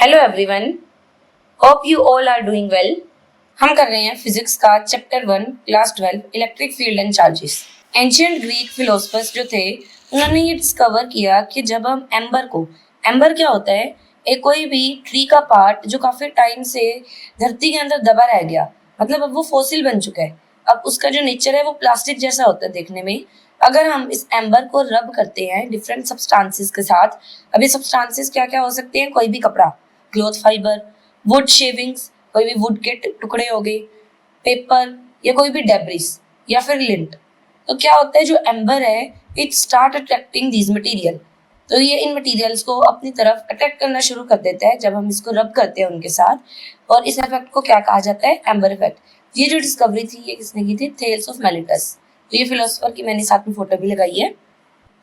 Hello everyone, hope you all are doing well. हम कर रहे हैं फिजिक्स का chapter 1 class 12 electric field and charges. Ancient Greek philosophers जो थे उन्होंने ये डिस्कवर किया कि जब हम एम्बर क्या होता है, एक कोई भी ट्री का पार्ट जो काफी टाइम से धरती के अंदर दबा रह गया, मतलब अब वो फॉसिल बन चुका है, अब उसका जो नेचर है वो प्लास्टिक जैसा होता है देखने में। अगर हम इस एम्बर को रब करते हैं डिफरेंट सब्सटेंसेस के साथ, अभी सब्सटेंसेस क्या क्या हो सकते हैं, कोई भी कपड़ा, क्लॉथ फाइबर, वुड शेविंग्स, कोई भी वुड के टुकड़े हो गए, पेपर या कोई भी डेब्रिस या फिर लिंट। तो क्या होता है, जो एम्बर है it start attracting these material. तो ये इन मटेरियल्स को अपनी तरफ अट्रैक्ट करना शुरू कर देता है जब हम इसको रब करते हैं उनके साथ। और इस इफेक्ट को क्या कहा जाता है, एम्बर इफेक्ट। ये जो डिस्कवरी थी ये किसने की थी, थेल्स ऑफ मेलिटस। तो ये फिलोसोफर की मैंने साथ में फोटो भी लगाई है।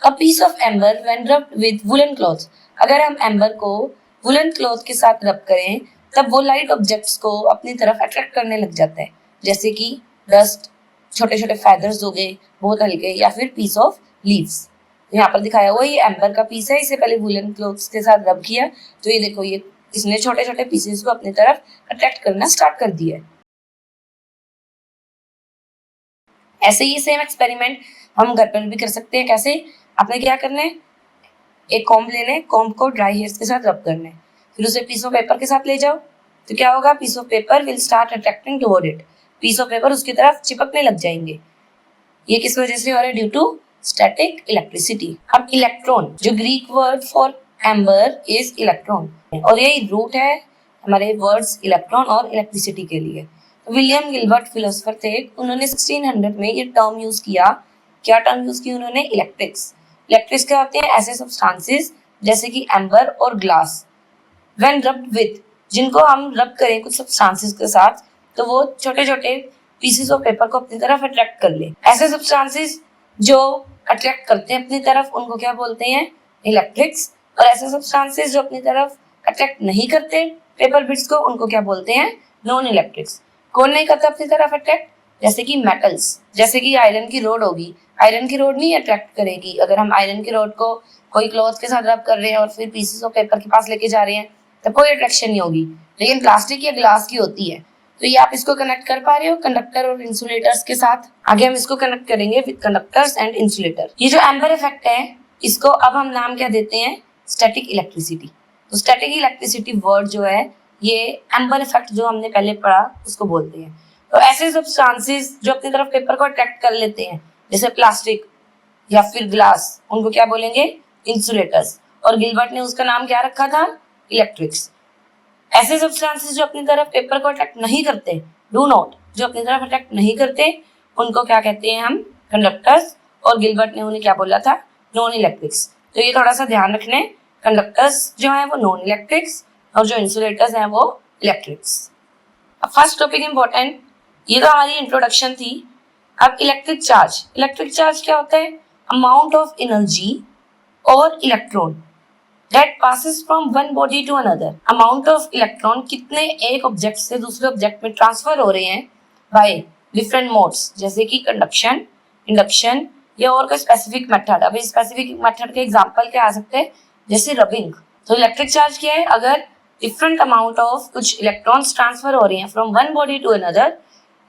A piece of amber when rubbed with woolen cloth। अगर हम एम्बर को वुलन क्लॉथ के साथ रब करें तब वो लाइट ऑब्जेक्ट्स को अपनी तरफ अट्रैक्ट करने लग जाता है, जैसे कि डस्ट, छोटे छोटे फेदर्स हो गए बहुत हल्के, या फिर पीस ऑफ लीव्स। यहाँ पर दिखाया हुआ ये एम्बर का पीस है, इसे पहले वुलन क्लॉथ्स के साथ रब किया तो ये देखो, ये इसने छोटे छोटे पीसेस को अपनी तरफ अट्रैक्ट करना स्टार्ट कर दिया है। ऐसे ही सेम एक्सपेरिमेंट हम घर पर भी कर सकते हैं। कैसे, आपने क्या करना है, एक कॉम्ब लेना है, कॉम्ब को ड्राई हेयर्स के साथ रब करना है, फिर उसे पीस ऑफ पेपर के साथ ले जाओ तो क्या होगा, piece of paper will start attracting toward it. Piece of paper उसकी तरफ चिपकने लग जाएंगे। ये किस वजह से हो रहा है, ड्यू टू स्टैटिक इलेक्ट्रिसिटी। अब इलेक्ट्रॉन, जो Greek word for amber is electron, और यही रूट है हमारे वर्ड्स इलेक्ट्रॉन और इलेक्ट्रिसिटी के लिए। विलियम गिलबर्ट फिलोसोफर थे, उन्होंने 1600 में ये टर्म यूज किया। क्या टर्म यूज की उन्होंने, इलेक्ट्रिक्स। इलेक्ट्रिक्स क्या होते हैं, ऐसे सब्सटेंसेस जैसे कि एम्बर और ग्लास व्हेन रब्ड विद, जिनको हम रब करें कुछ सब्सटेंसेस के साथ तो वो छोटे छोटे पीसेस ऑफ पेपर को अपनी तरफ अट्रैक्ट कर ले। ऐसे सब्सटेंसेस जो अट्रैक्ट करते हैं अपनी तरफ उनको क्या बोलते हैं, इलेक्ट्रिक्स। और ऐसे सब्सटेंसेस जो अपनी तरफ अट्रैक्ट नहीं करते पेपर बिट्स को, उनको क्या बोलते हैं, नॉन इलेक्ट्रिक्स। कौन नहीं करता अपनी तरफ अट्रैक्ट, जैसे कि मेटल्स, जैसे कि आयरन की रोड होगी, आयरन की रोड नहीं अट्रैक्ट करेगी। अगर हम आयरन की रोड को कोई क्लॉथ के साथ रब कर रहे हैं और फिर पीसेस ऑफ पेपर के पास लेके जा रहे हैं तब कोई अट्रैक्शन नहीं होगी, लेकिन प्लास्टिक या ग्लास की होती है। तो ये आप इसको कनेक्ट कर पा रहे हो कंडक्टर और इंसुलेटर्स के साथ। आगे हम इसको कनेक्ट करेंगे विद कंडक्टर्स एंड इंसुलेटर। ये जो एम्बर इफेक्ट है इसको अब हम नाम क्या देते हैं, स्टैटिक इलेक्ट्रिसिटी। तो स्टैटिक इलेक्ट्रिसिटी वर्ड जो है ये एम्बर इफेक्ट जो हमने पहले पढ़ा उसको बोलते हैं। तो ऐसे सब्सटेंसेस जो अपनी तरफ पेपर को अट्रैक्ट कर लेते हैं जैसे प्लास्टिक या फिर ग्लास, उनको क्या बोलेंगे, इंसुलेटर्स। और गिलबर्ट ने उसका नाम क्या रखा था, इलेक्ट्रिक्स। ऐसे सब्सटेंसेस जो अपनी तरफ पेपर को अट्रैक्ट नहीं करते, डू नॉट, जो अपनी तरफ अट्रैक्ट नहीं करते, उनको क्या कहते हैं हम, कंडक्टर्स। और गिलबर्ट ने उन्हें क्या बोला था, नॉन इलेक्ट्रिक्स। तो ये थोड़ा सा ध्यान रखने, कंडक्टर्स जो है वो नॉन इलेक्ट्रिक्स और जो इंसुलेटर्स हैं वो इलेक्ट्रिक्स। अब फर्स्ट टॉपिक इंपॉर्टेंट, ये तो हमारी इंट्रोडक्शन थी। अब इलेक्ट्रिक चार्ज क्या होता है, अमाउंट ऑफ एनर्जी और electron that passes from one body to another. Amount of electron कितने एक ऑब्जेक्ट से दूसरे ऑब्जेक्ट में ट्रांसफर हो रहे हैं बाय डिफरेंट मोड्स, जैसे कि कंडक्शन, इंडक्शन या और कोई स्पेसिफिक मेथड। अभी स्पेसिफिक मेथड के एग्जांपल क्या आ सकते हैं, जैसे रबिंग। तो इलेक्ट्रिक चार्ज क्या है, अगर डिफरेंट अमाउंट ऑफ कुछ इलेक्ट्रॉन्स ट्रांसफर हो रहे हैं from one body to another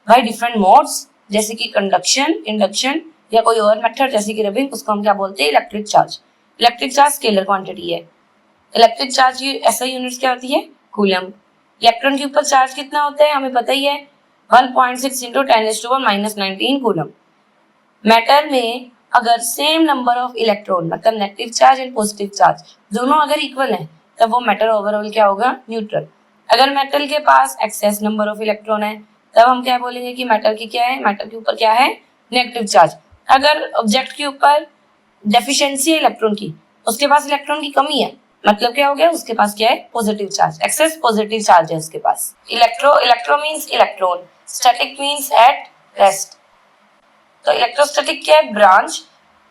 by different modes, जैसे कि कंडक्शन, इंडक्शन या कोई और मेथड जैसे कि रबिंग, उसको हम क्या बोलते हैं, electric charge. Electric charge scalar quantity है। इलेक्ट्रिक चार्ज की ऐसा यूनिट्स क्या होती है, कूलम। इलेक्ट्रॉन के ऊपर चार्ज कितना होता है हमें पता ही है, 1.6 × 10⁻⁻19 कूलम। मैटर में अगर सेम नंबर ऑफ इलेक्ट्रॉन, मतलब negative charge and positive charge दोनों अगर इक्वल हैं तब वो मैटर ओवरऑल क्या होगा, न्यूट्रल। अगर मेटल के पास एक्सेस नंबर ऑफ इलेक्ट्रॉन है तब हम क्या बोलेंगे कि मैटर की क्या है, मैटर के ऊपर क्या है, नेगेटिव चार्ज। अगर ऑब्जेक्ट के ऊपर डेफिशिएंसी है इलेक्ट्रॉन की, उसके पास इलेक्ट्रॉन की कमी है, मतलब क्या हो गया, उसके पास क्या है, positive charge, excess positive charge है उसके पास। Electro means electron, static means at rest. तो इलेक्ट्रोस्टैटिक क्या है, ब्रांच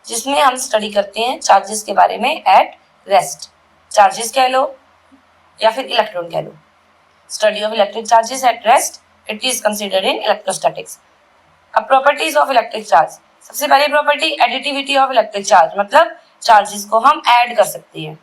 जिसमें हम स्टडी करते हैं चार्जेस के बारे में एट रेस्ट। चार्जेस कह लो या फिर इलेक्ट्रॉन कह लो। Study of electric charges at rest, it is considered in electrostatics. अब प्रॉपर्टीज ऑफ इलेक्ट्रिक चार्ज, सबसे पहली property additivity of electric charge, मतलब चार्जेस को हम ऐड कर सकते हैं।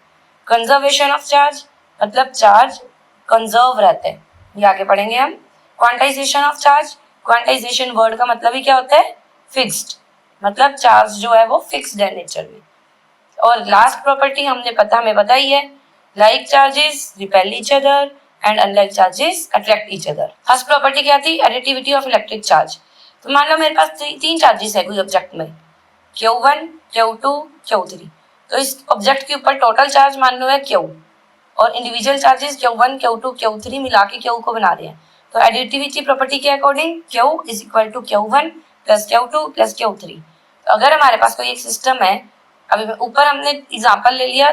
कंजर्वेशन ऑफ चार्ज, मतलब चार्ज कंजर्व रहते हैं। ये आगे पढ़ेंगे हम। Quantization of charge, quantization word का मतलब ही क्या होता है? फिक्स्ड, मतलब चार्ज जो है वो फिक्स्ड है नेचर में। और लास्ट प्रॉपर्टी हमें बताई है, like charges repel each other and unlike charges attract each other. First property क्या थी? Additivity of electric charge. तो मान लो मेरे पास तीन चार्जेस है कोई ऑब्जेक्ट में, Q1, Q2, Q3। तो इस ऑब्जेक्ट के ऊपर टोटल चार्ज मान लो है Q, और individual charges Q1, Q2, Q3 मिला के Q को बना रहे हैं। तो एडिटिविटी प्रॉपर्टी के according Q is equal to Q1 plus Q2 plus Q3। तो अगर हमारे पास कोई एक सिस्टम है, अभी ऊपर हमने एग्जांपल ले लिया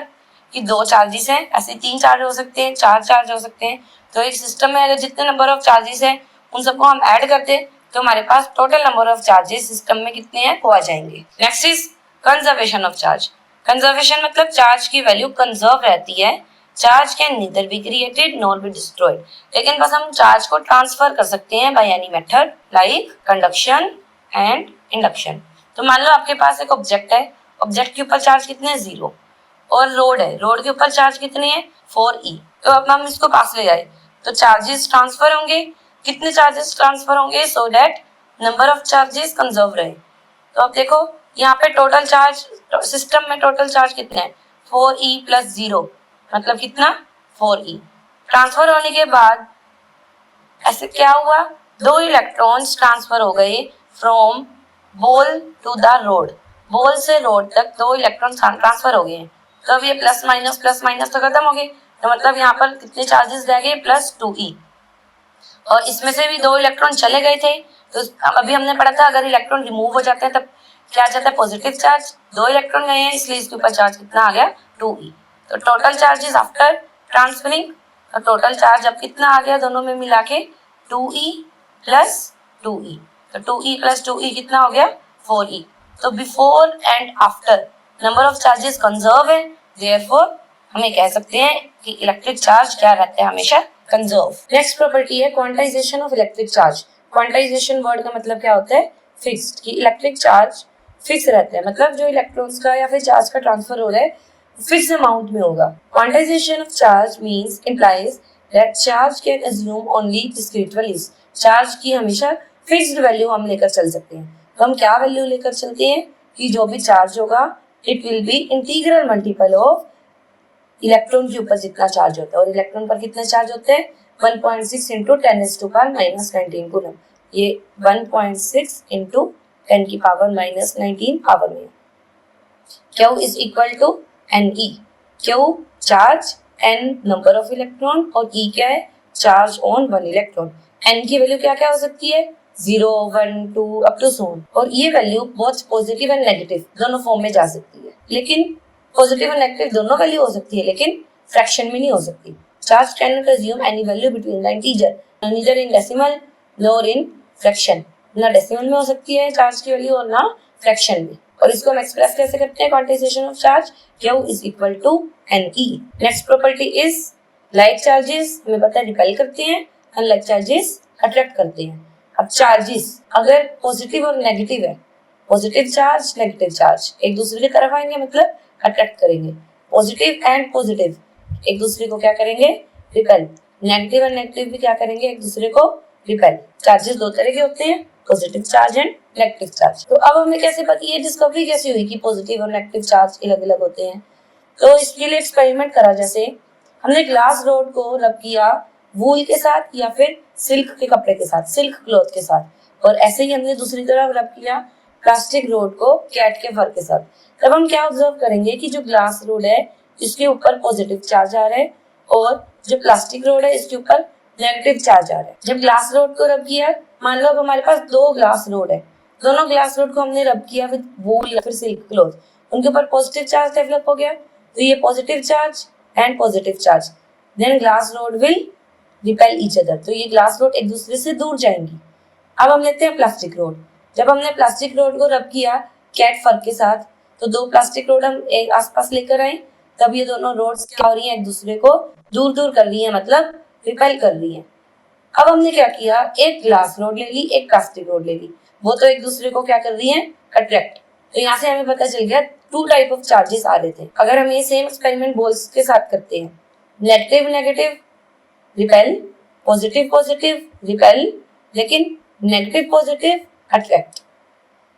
कि दो चार्जेस हैं, ऐसे तीन चार्ज हो सकते हैं, चार चार्ज हो सकते हैं। तो एक सिस्टम में अगर जितने नंबर ऑफ चार्जेस हैं उन सबको हम ऐड करते हैं तो हमारे पास total number of charges system में कितने हैं वो आ जाएंगे। Next is conservation of charge. Conservation मतलब चार्ज की वैल्यू कंजर्व रहती है। Charge can neither be created nor be destroyed, लेकिन बस हम चार्ज को ट्रांसफर कर सकते हैं by any method like conduction and induction. तो मान लो आपके पास एक ऑब्जेक्ट है, ऑब्जेक्ट के ऊपर चार्ज कितने हैं? 0। और रोड है, रोड के ऊपर चार्ज कितने हैं? 4e। तो अब हम इसको पास ले जाए तो चार्जेस ट्रांसफर होंगे। कितने चार्जेस ट्रांसफर होंगे? So that number of charges conserve रहे। तो अब देखो यहाँ पे टोटल चार्ज सिस्टम में टोटल चार्ज कितने हैं? 4e प्लस 0 मतलब कितना? 4e। ट्रांसफर होने के बाद ऐसे क्या हुआ? दो इलेक्ट्रॉन्स ट्रांसफर हो गए from ball to the rod. Ball से रोड तक दो इलेक्ट्रॉन ट्रांसफर हो गए हैं। तो अब ये प्लस माइनस तो खत्म हो गए। तो मतलब यहाँ पर कितने चार्जेस रह गए? Plus 2e। और इसमें से भी दो इलेक्ट्रॉन चले गए थे। तो अभी हमने पढ़ा था अगर इलेक्ट्रॉन रिमूव हो जाते हैं तब क्या आ जाता है? Positive charge. दो इलेक्ट्रॉन गए हैं इसलिए इसके ऊपर चार्ज कितना आ गया? 2e। तो टोटल चार्जेस आफ्टर ट्रांसफरिंग, तो टोटल चार्ज अब कितना आ गया दोनों में मिला के? 2e plus 2e। तो 2e प्लस 2e कितना हो गया? 4e। तो before and after number of charges conserve है, देयरफॉर हमें कह सकते हैं कि इलेक्ट्रिक चार्ज क्या रहता है? हमेशा कंजर्व। नेक्स्ट प्रॉपर्टी है quantization of electric charge. Quantization word का मतलब क्या होता है? फिक्स्ड, कि इलेक्ट्रिक चार्ज फिक्स रहता है, मतलब जो इलेक्ट्रॉन्स का या फिर चार्ज का ट्रांसफर हो रहा है फिक्स अमाउंट में होगा। Quantization of charge means implies that charge can assume only discrete values. Charge की हमेशा फिक्स्ड वैल्यू हम लेकर चल सकते हैं। तो हम क्या वैल्यू लेकर चलते हैं कि जो भी चार्ज होगा it will be integral multiple of electron के ऊपर जितना चार्ज होता है। और इलेक्ट्रॉन पर कितना चार्ज होता है? 1.6 इंटू 10⁻⁻19 कूलम। ये 1.6 इंटू 10 की पावर -19 पावर में। Q is equal to Ne। Q charge, N number of electron और E क्या है? Charge on one electron. N की वैल्यू क्या क्या हो सकती है? 0, 1, 2 अप टू सो ऑन। और ये वैल्यू बहुत पॉजिटिव एंड नेगेटिव दोनों फॉर्म में जा सकती है, लेकिन पॉजिटिव और नेगेटिव दोनों वैल्यू हो सकती है लेकिन फ्रैक्शन में नहीं हो सकती। Charge can not assume any value between the integer neither in decimal nor in fraction. ना डेसिमल में हो सकती है चार्ज की वैल्यू और ना फ्रैक्शन में। और इसको हम एक्सप्रेस कैसे करते हैं? Quantization of charge Q is equal to Ne। Next property is like charges हमें पता है रिपेल करते हैं, अनलाइक चार्जेस अट्रैक्ट करते हैं। अब चार्जेस अगर पॉजिटिव और नेगेटिव है, पॉजिटिव चार्ज नेगेटिव चार्ज एक दूसरे की तरफ आएंगे मतलब अट्रैक्ट करेंगे। पॉजिटिव एंड पॉजिटिव एक दूसरे को क्या करेंगे? रिपेल। नेगेटिव एंड नेगेटिव भी क्या करेंगे? एक दूसरे को रिपेल। चार्जेस दो तरह के होते हैं, positive charge and negative charge. तो अब हमें कैसे पता, ये डिस्कवरी कैसे हुई कि पॉजिटिव और नेगेटिव चार्ज अलग अलग होते हैं? तो इसके लिए एक्सपेरिमेंट करा। जैसे हमने ग्लास रोड को रब किया वूल के साथ या फिर सिल्क के कपड़े के साथ, सिल्क क्लॉथ के साथ, और ऐसे ही हमने दूसरी तरफ रब किया प्लास्टिक रोड को कैट के फर के साथ। तब हम क्या ऑब्जर्व करेंगे कि जो ग्लास रोड है इसके ऊपर पॉजिटिव चार्ज आ रहा है और जो प्लास्टिक रोड है इसके ऊपर नेगेटिव चार्ज आ रहा है। जब ग्लास रोड को रब किया, मान लो अब हमारे पास दो ग्लास रोड है, दोनों ग्लास रोड को हमने रब किया विद वूल या फिर सिल्क क्लॉथ, उनके ऊपर पॉजिटिव चार्ज डेवलप हो गया। तो ये positive charge and positive charge, then glass rod will repel each other. तो ये ग्लास रोड एक दूसरे से दूर जाएंगी। अब हम लेते हैं प्लास्टिक रोड। जब हमने प्लास्टिक रोड को रब किया कैट फर के साथ, तो दो प्लास्टिक रोड हम एक आसपास लेकर आए, तब ये दोनों रोड्स क्या हो रही हैं? एक दूसरे को दूर दूर कर रही है, मतलब रिपेल कर रही है। अब हमने क्या किया? एक ग्लास रोड ले ली, एक प्लास्टिक रोड ले ली, वो तो एक दूसरे को क्या कर रही है? अट्रैक्ट। तो यहाँ से हमें पता चल गया टू टाइप ऑफ चार्जेस आ रहे थे। अगर हम ये सेम एक्सपेरिमेंट बॉल्स के साथ करते हैं, negative negative repel, positive positive repel, लेकिन नेगेटिव पॉजिटिव अट्रैक्ट।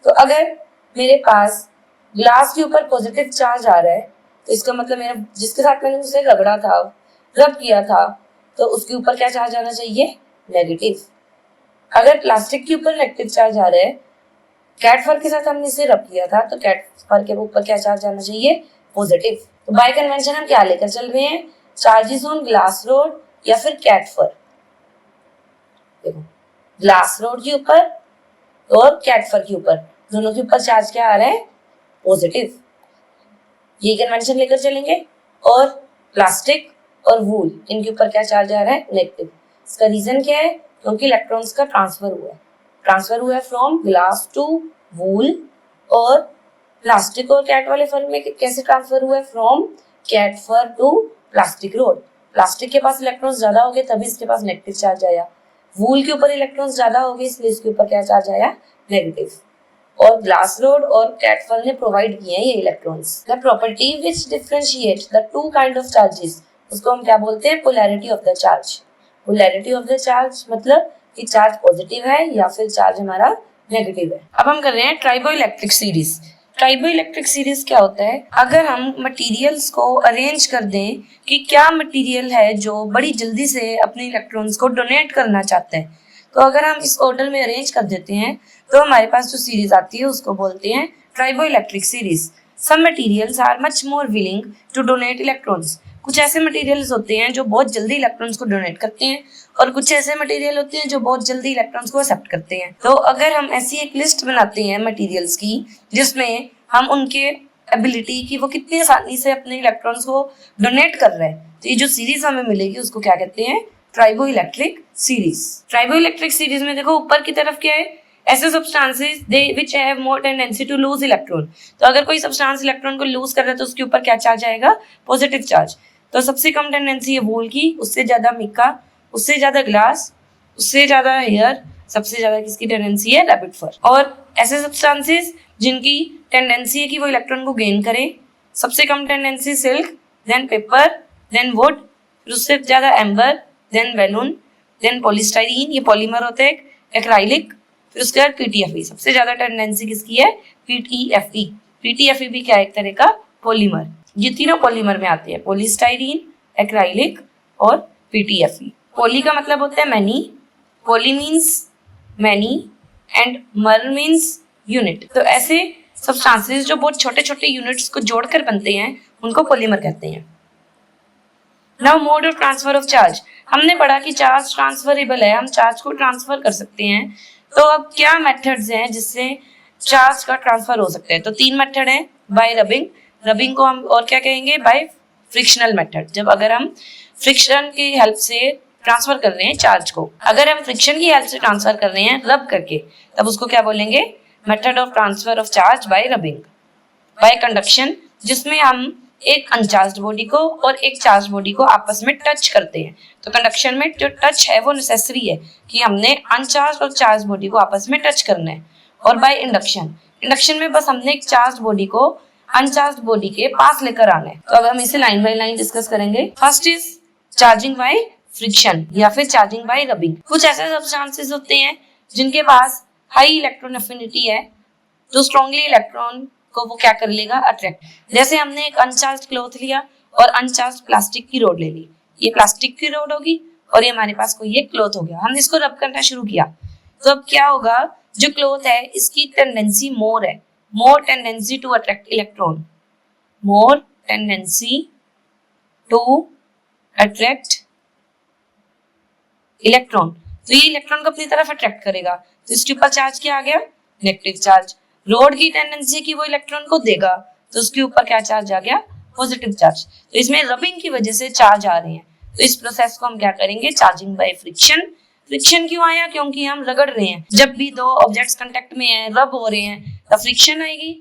तो अगर मेरे पास ग्लास के ऊपर पॉजिटिव चार्ज आ रहा है तो इसका मतलब मेरा जिसके साथ मैंने उसे रगड़ा था, रब किया था, तो उसके ऊपर क्या चार्ज आना चाहिए? नेगेटिव। अगर प्लास्टिक के ऊपर नेगेटिव चार्ज आ रहा है, कैट फर के साथ हमने इसे रब किया था, तो कैट फर के ऊपर क्या चार्ज आना चाहिए? पॉजिटिव। तो बाय कन्वेंशन हम क्या लेकर चल रहे हैं? चार्जेस ऑन ग्लास रोड या फिर कैट फर। देखो, ग्लास रोड के ऊपर और कैट फर के ऊपर, दोनों के ऊपर चार्ज क्या आ रहा है? पॉजिटिव। ये कन्वेंशन लेकर चलेंगे। और प्लास्टिक और वूल, इनके ऊपर क्या चार्ज आ रहा है? नेगेटिव। इसका रीजन क्या है? क्योंकि इलेक्ट्रॉन्स का ट्रांसफर हुआ है फ्रॉम ग्लास टू वूल। और प्लास्टिक और कैट वाले फर में कैसे ट्रांसफर हुआ है? From cat fur to plastic rod. Plastic के पास इलेक्ट्रॉन्स ज्यादा हो गए तभी इसके पास नेगेटिव चार्ज आया। वूल के ऊपर इलेक्ट्रॉन्स ज्यादा हो गए इसलिए इसके ऊपर क्या चार्ज आया? नेगेटिव। और ग्लास रोड और कैट फर ने प्रोवाइड किए हैं ये electrons. The property which differentiate the two kind of charges, उसको हम क्या बोलते हैं? Polarity of the charge. Polarity of the charge मतलब कि चार्ज पॉजिटिव है या फिर चार्ज हमारा नेगेटिव है। अब हम कर रहे हैं triboelectric series. Triboelectric series क्या होता है? अगर हम मटेरियल्स को अरेंज कर दें कि क्या मटेरियल है जो बड़ी जल्दी से अपने इलेक्ट्रॉन्स को डोनेट करना चाहता है, तो अगर हम इस ऑर्डर में अरेंज कर देते हैं तो हमारे पास जो सीरीज आती है उसको बोलते हैं triboelectric series. Some materials are much more willing to donate electrons. कुछ ऐसे मटेरियल्स होते हैं जो बहुत जल्दी इलेक्ट्रॉन्स को डोनेट करते हैं और कुछ ऐसे मटेरियल होते हैं जो बहुत जल्दी इलेक्ट्रॉन्स को एक्सेप्ट करते हैं। तो अगर हम ऐसी एक लिस्ट बनाते हैं मटेरियल्स की जिसमें हम उनके एबिलिटी की वो कितनी आसानी से अपने इलेक्ट्रॉन्स को डोनेट कर रहे हैं, तो ये जो सीरीज हमें मिलेगी उसको क्या कहते हैं? Triboelectric series. Triboelectric series में देखो ऊपर की तरफ क्या है? ऐसे substances they which have more tendency to lose electron. तो अगर कोई सब्सटेंस इलेक्ट्रॉन को लूज कर रहा है तो उसके ऊपर क्या चार्ज आएगा? Positive charge. तो सबसे कम टेंडेंसी है वूल की, उससे ज्यादा मिका, उससे ज्यादा ग्लास, उससे ज्यादा हेयर, सबसे ज्यादा किसकी टेंडेंसी है? रैबिट फर। और ऐसे सब्सटेंसेस जिनकी टेंडेंसी है कि वो इलेक्ट्रॉन को गेन करे, सबसे कम tendency silk, then paper, then wood, फिर उससे ज्यादा amber, then balloon, then polystyrene, ये पॉलीमर होता है, एक्राइलिक, फिर उसके बाद पीटीएफई। सबसे ज्यादा टेंडेंसी किसकी है? पीटीएफई। पीटीएफई भी क्या है? एक तरह का पॉलीमर। ये तीनों पॉलीमर में आते हैं, पॉलीस्टाइरीन, एक्राइलिक और पीटीएफई। पॉली का मतलब होता है many, poly means many and मर मीन्स यूनिट। तो ऐसे सब्सटेंसेस जो बहुत छोटे छोटे यूनिट्स को जोड़कर बनते हैं उनको पॉलीमर कहते हैं। Now mode of transfer of charge. हमने पढ़ा कि चार्ज ट्रांसफरेबल है, हम चार्ज को ट्रांसफर कर सकते हैं। तो अब क्या मेथड्स हैं जिससे चार्ज का ट्रांसफर हो सकता है? तो तीन मेथड हैं। बाय रबिंग, रबिंग को हम और क्या कहेंगे? Bye frictional method. जब अगर हम फ्रिक्शन की हेल्प से ट्रांसफर कर रहे हैं चार्ज को, अगर हम फ्रिक्शन की हेल्प से ट्रांसफर कर रहे हैं रब करके, तब उसको क्या बोलेंगे? Method of transfer of charge by rubbing. Bye conduction, जिसमें हम एक अनचार्ज्ड बॉडी को और एक चार्ज बॉडी को आपस में टच करते हैं। तो कंडक्शन में जो टच है वो नेसेसरी है कि हमने अनचार्ज और चार्ज बॉडी को आपस में टच करना है। और बाय इंडक्शन, इंडक्शन में बस हमने एक चार्ज बॉडी को अनचार्ज बॉडी के पास लेकर आना है। तो अब हम इसे लाइन बाय लाइन डिस्कस करेंगे। First is charging by friction या फिर चार्जिंग बाय रबिंग। कुछ ऐसे सब्सटेंसेस होते हैं जिनके पास हाई इलेक्ट्रॉन एफिनिटी है, तो स्ट्रॉन्गली इलेक्ट्रॉन को वो क्या कर लेगा? अट्रैक्ट। जैसे हमने एक अनचार्ज क्लॉथ लिया और अनचार्ज प्लास्टिक की रोड ले ली, ये प्लास्टिक की रोड होगी और ये हमारे पास कोई एक क्लॉथ हो गया। हमने इसको रब करना शुरू किया तो अब क्या होगा? जो क्लॉथ है इसकी टेंडेंसी मोर है, more tendency to attract electron, more tendency to attract electron. तो ये इलेक्ट्रॉन को अपनी तरफ अट्रैक्ट करेगा, तो इसके ऊपर चार्ज क्या आ गया? Negative charge. रोड की टेंडेंसी की वो इलेक्ट्रॉन को देगा, तो उसके ऊपर क्या चार्ज आ गया? Positive charge. तो इसमें रबिंग की वजह से चार्ज आ रहे हैं, तो इस प्रोसेस को हम क्या करेंगे? Charging by friction. फ्रिक्शन क्यों आया? क्योंकि हम रगड़ रहे हैं। जब भी दो ऑब्जेक्ट्स कांटेक्ट में हैं, रब हो रहे हैं, तो फ्रिक्शन आएगी,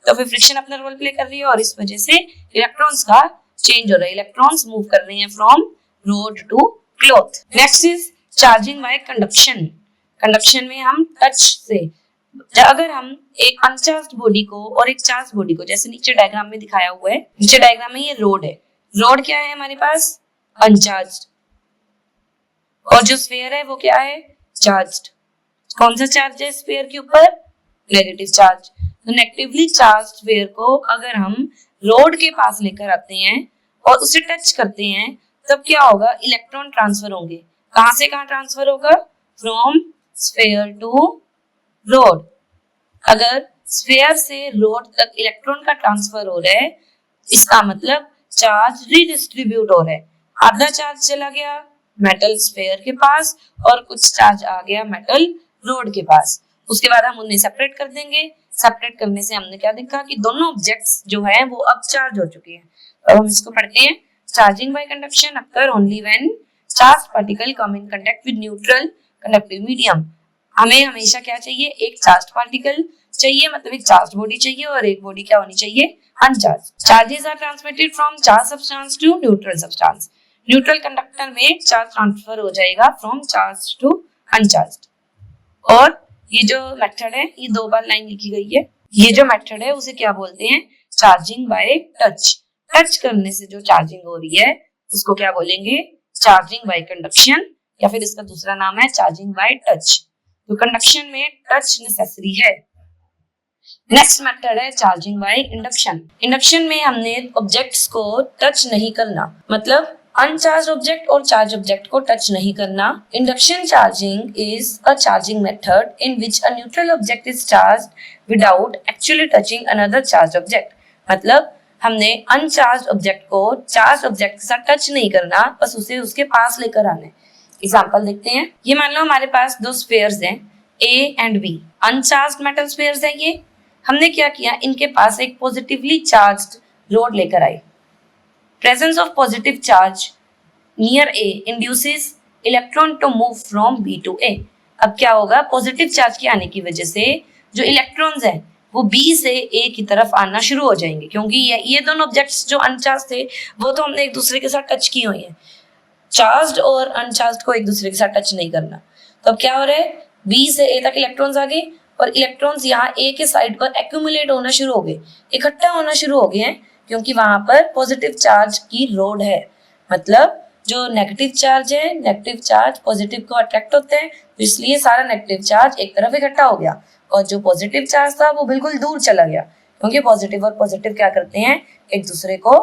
तो फिर फ्रिक्शन अपना रोल प्ले कर रही है और इस वजह से इलेक्ट्रॉन्स का चेंज हो रहा है, इलेक्ट्रॉन्स मूव कर रहे हैं from rod to cloth. Next is charging by conduction. Conduction में हम टच से, अगर हम एक अनचार्ज्ड बॉडी को और एक चार्ज बॉडी को, जैसे नीचे डायग्राम में दिखाया हुआ है, नीचे डायग्राम में ये रोड है, रोड क्या है हमारे पास? अनचार्ज्ड, और जो स्फीयर है वो क्या है, चार्ज्ड। कौन सा चार्ज है स्फीयर के ऊपर, नेगेटिव चार्ज। तो नेगेटिवली चार्ज स्फीयर को अगर हम रोड के पास लेकर आते हैं और उसे टच करते हैं तब क्या होगा, इलेक्ट्रॉन ट्रांसफर होंगे। कहां से कहां ट्रांसफर होगा, फ्रॉम स्फीयर टू रोड। अगर स्फीयर से रोड तक इलेक्ट्रॉन का ट्रांसफर हो रहा है, इसका मतलब चार्ज रिडिस्ट्रीब्यूट हो रहा है। आधा चार्ज चला गया मेटल स्फीयर के पास और कुछ चार्ज आ गया मेटल रोड के पास। उसके बाद हम उन्हें सेपरेट कर देंगे। सेपरेट करने से हमने क्या देखा कि दोनों ऑब्जेक्ट्स जो है वो अब चार्ज हो चुके हैं। अब हम इसको पढ़ते हैं। Charging by conduction occur only when charge particle come in contact with neutral conductive medium. हमें हमेशा क्या चाहिए, एक चार्ज पार्टिकल चाहिए, मतलब एक चार्ज बॉडी चाहिए, और एक बॉडी क्या होनी चाहिए, uncharged. Charges are transmitted from charge substance to neutral substance. Neutral conductor में चार्ज ट्रांसफर हो जाएगा फ्रॉम चार्ज टू अनचार्ज। और ये जो मेथड है, ये 2 बार लाइन लिखी गई है, ये जो मेथड है उसे क्या बोलते हैं, चार्जिंग बाय टच। टच करने से जो चार्जिंग हो रही है उसको क्या बोलेंगे, चार्जिंग बाय कंडक्शन, या फिर इसका दूसरा नाम है चार्जिंग बाय टच। तो कंडक्शन में टच नेसेसरी है। नेक्स्ट मेथड है चार्जिंग बाय इंडक्शन। इंडक्शन में हमने ऑब्जेक्ट्स को टच नहीं करना, मतलब अनचार्ज ऑब्जेक्ट और चार्ज ऑब्जेक्ट को टच नहीं करना। Induction charging is a charging method in which a neutral object is charged without actually touching another charge object. मतलब हमने अनचार्ज ऑब्जेक्ट को चार्ज ऑब्जेक्ट के साथ टच नहीं करना, बस उसे उसके पास लेकर आना है। एग्जाम्पल देखते हैं। ये मान लो हमारे पास 2 स्फीयर्स हैं, A and B। Uncharged metal spheres हैं ये। हमने क्या किया, इनके पास एक पॉजिटिवली चार्ज्ड रोड लेकर आए। Presence of positive charge near A induces electron to move from B to A। अब क्या होगा, पॉजिटिव चार्ज के आने की वजह से जो इलेक्ट्रॉन्स हैं वो B से A की तरफ आना शुरू हो जाएंगे, क्योंकि ये दोनों ऑब्जेक्ट्स जो अनचार्ज थे वो तो हमने एक दूसरे के साथ टच किए हुए हैं। चार्ज्ड और अनचार्ज्ड को एक दूसरे के साथ टच नहीं करना। तो अब क्या हो रहा है, B से A तक इलेक्ट्रॉन्स आ गए और इलेक्ट्रॉन्स यहाँ A के साइड पर एक्यूमुलेट होना शुरू हो गए, इकट्ठा होना शुरू हो गए हैं, क्योंकि वहां पर पॉजिटिव चार्ज की रोड है। मतलब जो नेगेटिव चार्ज है, नेगेटिव चार्ज पॉजिटिव को अट्रैक्ट होते हैं, तो इसलिए सारा नेगेटिव चार्ज एक तरफ इकट्ठा हो गया, और जो पॉजिटिव चार्ज था वो बिल्कुल दूर चला गया, क्योंकि पॉजिटिव और पॉजिटिव क्या करते हैं, एक दूसरे को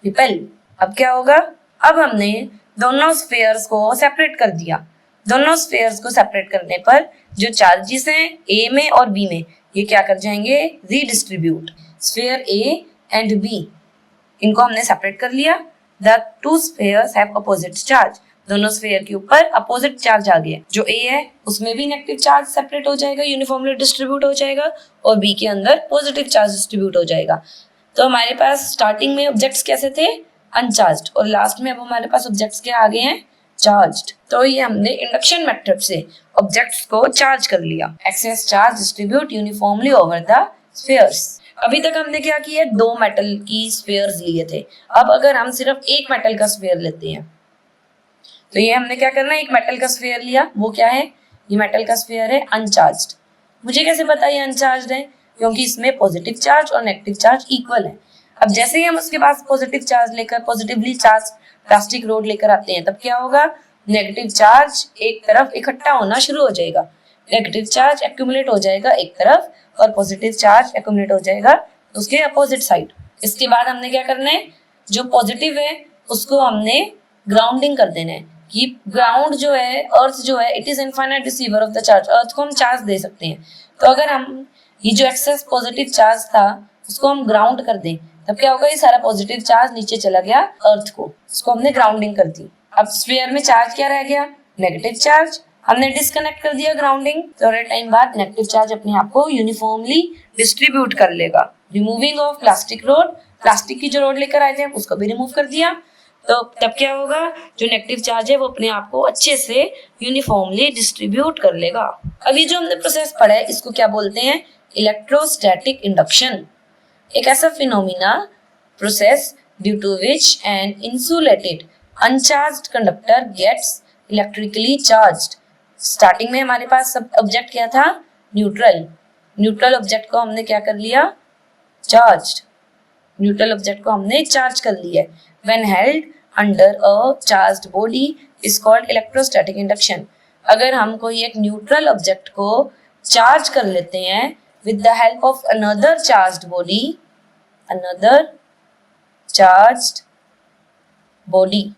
रिपेल। अब क्या होगा, अब हमने दोनों स्फीयर्स को सेपरेट कर दिया। दोनों स्फीयर्स को सेपरेट करने पर जो चार्जेस हैं ए में और बी में, ये क्या कर जाएंगे, redistribute. Sphere A and B, इनको हमने सेपरेट कर लिया। The 2 spheres have opposite charge. दोनों स्फीयर के ऊपर अपोजिट चार्ज आ गया। जो ए है उसमें भी नेगेटिव चार्ज सेपरेट हो जाएगा, यूनिफॉर्मली डिस्ट्रीब्यूट हो जाएगा, और बी के अंदर पॉजिटिव चार्ज डिस्ट्रीब्यूट हो जाएगा। तो हमारे पास स्टार्टिंग में ऑब्जेक्ट्स कैसे थे, अनचार्ज्ड, और लास्ट में अब हमारे पास ऑब्जेक्ट्स क्या आ गए हैं, चार्ज्ड। तो ये हमने इंडक्शन मेथड से ऑब्जेक्ट्स को चार्ज कर लिया। Excess charge distribute uniformly over the spheres. अभी तक हमने क्या किया, 2 मेटल की स्फीयर्स लिए थे। अब अगर हम सिर्फ एक मेटल का स्फीयर लेते हैं, तो ये हमने क्या करना है, एक मेटल का स्फीयर लिया, वो क्या है, ये मेटल का स्फीयर है अनचार्ज्ड। मुझे कैसे पता ये अनचार्ज्ड है, क्योंकि इसमें पॉजिटिव चार्ज और नेगेटिव चार्ज इक्वल है। अब जैसे ही हम उसके पास पॉजिटिव चार्ज लेकर, पॉजिटिवली चार्ज प्लास्टिक रोड लेकर आते हैं, तब क्या होगा, नेगेटिव चार्ज एक तरफ इकट्ठा होना शुरू हो जाएगा, नेगेटिव चार्ज एक्यूमुलेट हो जाएगा एक तरफ, और पॉजिटिव चार्ज एक्यूमुलेट हो जाएगा उसके अपोजिट साइड। इसके बाद हमने क्या करना है, जो पॉजिटिव है उसको हमने ग्राउंडिंग कर देना है, कि ग्राउंड जो है, अर्थ जो है, it is infinite receiver of the charge. Earth को हम चार्ज दे सकते हैं, तो अगर हम ये जो एक्सेस पॉजिटिव चार्ज था उसको हम ग्राउंड कर दें, तब क्या होगा, ये सारा पॉजिटिव चार्ज नीचे चला गया अर्थ को, इसको हमने ग्राउंडिंग कर दी। अब स्फीयर में चार्ज क्या रह गया, नेगेटिव चार्ज। हमने डिस्कनेक्ट कर दिया ग्राउंडिंग, थोड़े टाइम बाद नेगेटिव चार्ज अपने आप को यूनिफॉर्मली डिस्ट्रीब्यूट कर लेगा। Removing of plastic rod, plastic की जो रोड लेकर आए थे उसको भी रिमूव कर दिया, तो तब क्या होगा, जो नेगेटिव चार्ज है वो अपने आप को अच्छे से यूनिफॉर्मली डिस्ट्रीब्यूट कर लेगा। अभी जो हमने प्रोसेस पढ़ा है इसको क्या बोलते हैं, इलेक्ट्रोस्टैटिक इंडक्शन। एक ऐसा phenomena process due to which an insulated uncharged conductor gets electrically charged. Starting में हमारे पास सब ऑब्जेक्ट क्या था, न्यूट्रल। न्यूट्रल ऑब्जेक्ट को हमने क्या कर लिया, चार्ज्ड। न्यूट्रल ऑब्जेक्ट को हमने चार्ज कर लिया। When held under a charged body is called electrostatic induction. अगर हम कोई एक न्यूट्रल ऑब्जेक्ट को चार्ज कर लेते हैं with the help of another charged body, another charged body,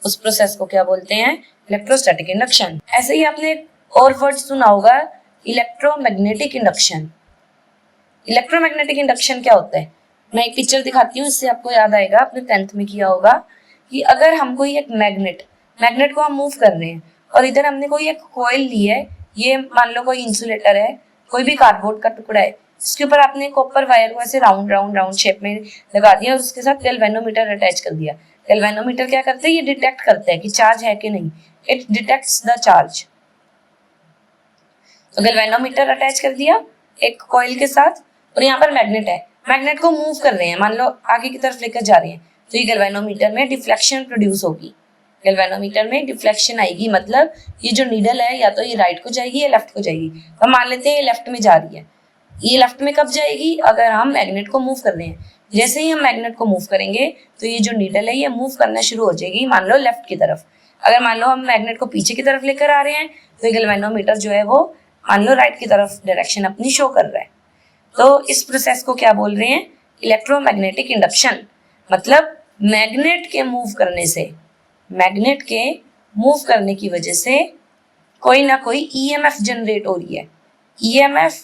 उस प्रोसेस को क्या बोलते हैं? Electrostatic induction. ऐसे ही आपने और वर्ड सुना होगा, इलेक्ट्रोमैग्नेटिक इंडक्शन। इलेक्ट्रोमैग्नेटिक इंडक्शन क्या होता है? मैं एक पिक्चर दिखाती हूँ, इससे आपको याद आएगा, आपने 10th में किया होगा कि अगर हम कोई एक मैग्नेट को हम मूव कर रहे हैं और इधर हमने कोई एक कॉइल ली है, ये मान लो कोई इंसुलेटर है, कोई भी कार्डबोर्ड का टुकड़ा है, इसके ऊपर आपने कॉपर वायर को ऐसे राउंड राउंड शेप में लगा दिया और उसके साथ गैल्वेनोमीटर अटैच कर दिया। गैल्वेनोमीटर क्या करते हैं? ये डिटेक्ट करता है कि चार्ज है कि नहीं, इट डिटेक्ट्स द चार्ज। तो गैल्वेनोमीटर अटैच कर दिया एक कॉइल के साथ और यहाँ पर मैग्नेट है, मैग्नेट को मूव कर रहे हैं, मान लो आगे की तरफ लेकर जा रहे हैं, तो ये गैल्वेनोमीटर में डिफ्लेक्शन प्रोड्यूस होगी, गैल्वेनोमीटर में डिफ्लेक्शन आएगी, मतलब ये जो नीडल है या तो ये राइट को जाएगी या लेफ्ट को जाएगी। हम मान लेते हैं ये लेफ्ट में जा रही है, ये लेफ्ट में कब जाएगी? अगर हम मैग्नेट को मूव कर रहे हैं। जैसे ही हम मैग्नेट को मूव करेंगे तो ये जो नीडल है ये मूव करना शुरू हो जाएगी, मान लो लेफ्ट की तरफ। अगर मान लो हम मैग्नेट को पीछे की तरफ लेकर आ रहे हैं तो ये गैल्वेनोमीटर जो है वो मान लो राइट की तरफ डायरेक्शन अपनी शो कर रहा है। तो इस प्रोसेस को क्या बोल रहे हैं? Electromagnetic induction. मतलब मैग्नेट के मूव करने से, मैग्नेट के मूव करने की वजह से कोई ना कोई ईएमएफ जनरेट हो रही है। EMF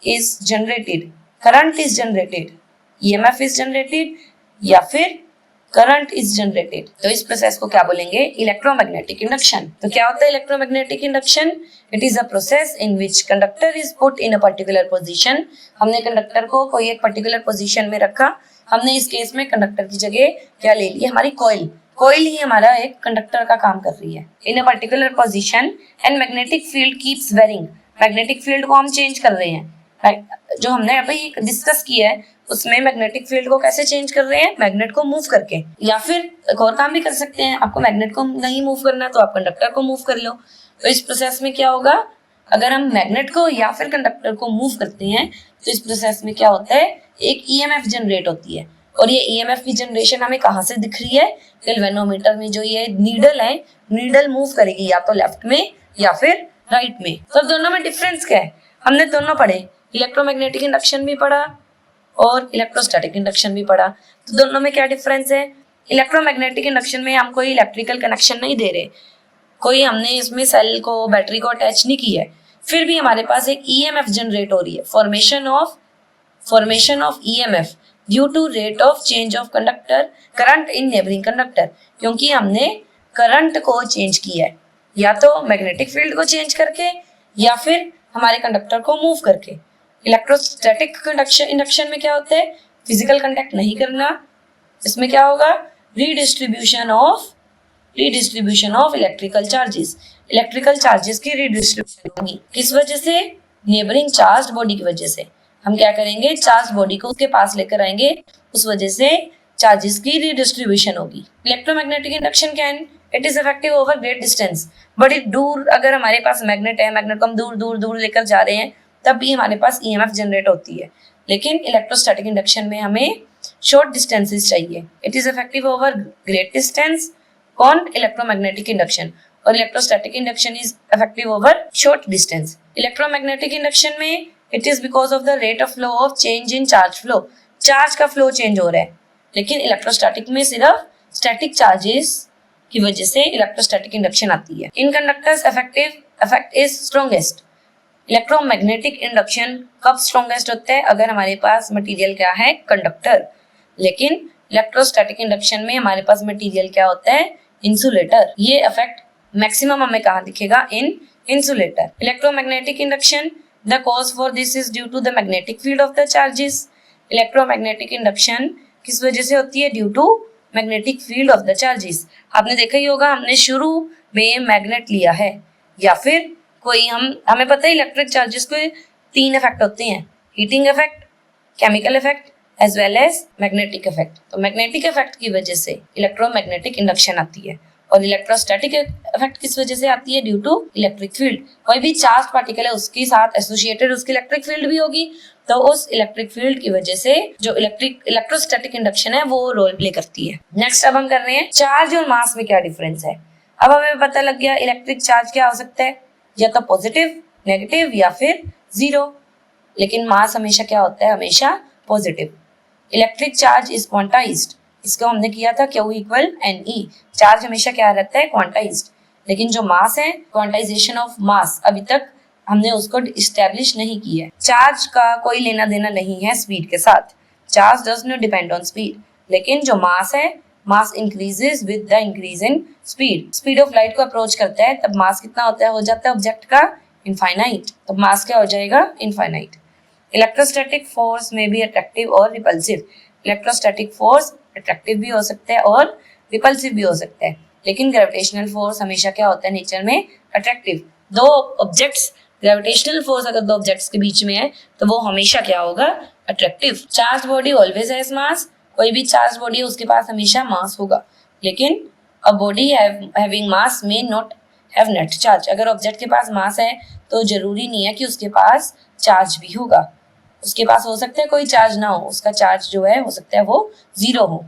is generated, current is generated, EMF is generated या फिर करंट इज जनरेटेड। तो इस प्रोसेस को क्या बोलेंगे? Electromagnetic induction. तो क्या होता है electromagnetic induction? It is a process in which conductor is put in a particular position. हमने कंडक्टर को कोई एक पर्टिकुलर पोजीशन में रखा, हमने इस केस में कंडक्टर की जगह क्या ले ली? हमारी कॉइल ही हमारा एक कंडक्टर का काम कर रही है। In a particular position and magnetic field keeps varying. Magnetic field को हम चेंज कर रहे हैं, जो हमने अभी डिस्कस किया है उसमें मैग्नेटिक फील्ड को कैसे चेंज कर रहे हैं? मैग्नेट को मूव करके। या फिर एक और काम भी कर सकते हैं, आपको मैग्नेट को नहीं मूव करना तो आप कंडक्टर को मूव कर लो। तो इस प्रोसेस में क्या होगा? अगर हम मैग्नेट को या फिर कंडक्टर को मूव करते हैं तो इस प्रोसेस में क्या होता है? एक ईएमएफ जनरेट होती है और ये ईएमएफ की जनरेशन हमें कहाँ से दिख रही है? गैल्वेनोमीटर में जो ये नीडल है, नीडल मूव करेगी या तो लेफ्ट में या फिर राइट में। तो दोनों में डिफरेंस क्या है? हमने दोनों पढ़े, इलेक्ट्रोमैग्नेटिक इंडक्शन भी पढ़ा और इलेक्ट्रोस्टैटिक इंडक्शन भी पढ़ा। तो दोनों में क्या डिफरेंस है? इलेक्ट्रोमैग्नेटिक इंडक्शन में हम कोई इलेक्ट्रिकल कनेक्शन नहीं दे रहे, कोई हमने इसमें सेल को, बैटरी को अटैच नहीं किया है, फिर भी हमारे पास एक ईएमएफ जनरेट हो रही है, formation of EMF due to rate of change of conductor current in neighbouring conductor. क्योंकि हमने करंट को चेंज किया है, या तो मैग्नेटिक फील्ड को चेंज करके या फिर हमारे कंडक्टर को मूव करके। इलेक्ट्रोस्टैटिक इंडक्शन में क्या होता है? फिजिकल कांटेक्ट नहीं करना। इसमें क्या होगा? Redistribution of electrical charges, electrical charges की रीडिस्ट्रीब्यूशन होगी। किस वजह से? नेबरिंग चार्ज बॉडी की वजह से। हम क्या करेंगे? चार्ज बॉडी को उसके पास लेकर आएंगे, उस वजह से चार्जेस की रीडिस्ट्रीब्यूशन होगी। Electromagnetic induction can it is effective over great distance. बड़ी दूर अगर हमारे पास मैग्नेट है, मैग्नेट को हम दूर लेकर जा रहे हैं, तब भी हमारे पास ईएमएफ जनरेट होती है। लेकिन इलेक्ट्रोस्टैटिक इंडक्शन में हमें शॉर्ट डिस्टेंसेस चाहिए। It is effective over great distance. कौन? Electromagnetic induction. और electrostatic induction is effective over short distance. Electromagnetic induction में it is because of the rate of flow of change in charge flow. Charge का flow change हो रहा है, लेकिन electrostatic में सिर्फ स्टैटिक चार्जेस की वजह से इलेक्ट्रोस्टैटिक इंडक्शन आती है। In conductors effect is strongest. Electromagnetic induction कब स्ट्रॉन्गेस्ट होता है? अगर हमारे पास मटेरियल क्या है? कंडक्टर। लेकिन इलेक्ट्रोस्टैटिक इंडक्शन में हमारे पास मटेरियल क्या होता है? इंसुलेटर। ये इफेक्ट मैक्सिमम हमें कहाँ दिखेगा? In insulator. Electromagnetic induction, the cause for this is due to the magnetic field of the charges. Electromagnetic induction किस वजह से होती है? Due to magnetic field of the charges. आपने देखा ही होगा, हमने शुरू में मैग्नेट लिया है या फिर कोई हमें पता है इलेक्ट्रिक चार्जेस के 3 इफेक्ट होते हैं, heating effect, chemical effect as well as magnetic effect. तो मैग्नेटिक इफेक्ट की वजह से इलेक्ट्रोमैग्नेटिक इंडक्शन आती है और इलेक्ट्रोस्टैटिक इफेक्ट किस वजह से आती है? Due to electric field. कोई भी चार्ज पार्टिकल है उसके साथ एसोसिएटेड उसकी इलेक्ट्रिक फील्ड भी होगी, तो उस इलेक्ट्रिक फील्ड की वजह से जो इलेक्ट्रोस्टैटिक इंडक्शन है वो रोल प्ले करती है। नेक्स्ट अब हम कर रहे हैं चार्ज और मास में क्या डिफरेंस है। अब हमें पता लग गया इलेक्ट्रिक चार्ज क्या हो सकता है, या तो पॉजिटिव, नेगेटिव या फिर जीरो, लेकिन मास हमेशा क्या होता है? हमेशा positive. Electric charge is quantized, इसको हमने किया था Q इक्वल NE। चार्ज हमेशा क्या रहता है? क्वांटाइज्ड। लेकिन जो मास है, क्वांटाइजेशन ऑफ मास अभी तक हमने उसको इस्टेब्लिश नहीं की है। चार्ज का कोई लेना देना नहीं है स्पीड के साथ, charge does not depend on speed. लेकिन जो मास है, mass increases with the increase in speed. Speed of light को अप्रोच करता है तब मास कितना होता है? हो जाता है ऑब्जेक्ट का इनफाइनाइट। तब मास क्या हो जाएगा? इनफाइनाइट। इलेक्ट्रोस्टैटिक फोर्स में भी अट्रैक्टिव और रिपल्सिव। इलेक्ट्रोस्टैटिक फोर्स अट्रैक्टिव भी हो सकता है और रिपल्सिव भी हो सकता है, लेकिन ग्रेविटेशनल फोर्स हमेशा क्या होता है नेचर में? अट्रैक्टिव। दो ऑब्जेक्ट्स, ग्रेविटेशनल फोर्स अगर दो ऑब्जेक्ट्स के बीच में है तो वो हमेशा क्या होगा? Attractive. Charge body always has मास, कोई भी चार्ज बॉडी है उसके पास हमेशा मास होगा, लेकिन a body having mass may not have net charge. अगर ऑब्जेक्ट के पास मास है तो जरूरी नहीं है कि उसके पास चार्ज भी होगा। उसके पास हो सकता है कोई चार्ज ना हो, उसका चार्ज जो है हो सकता है वो जीरो हो।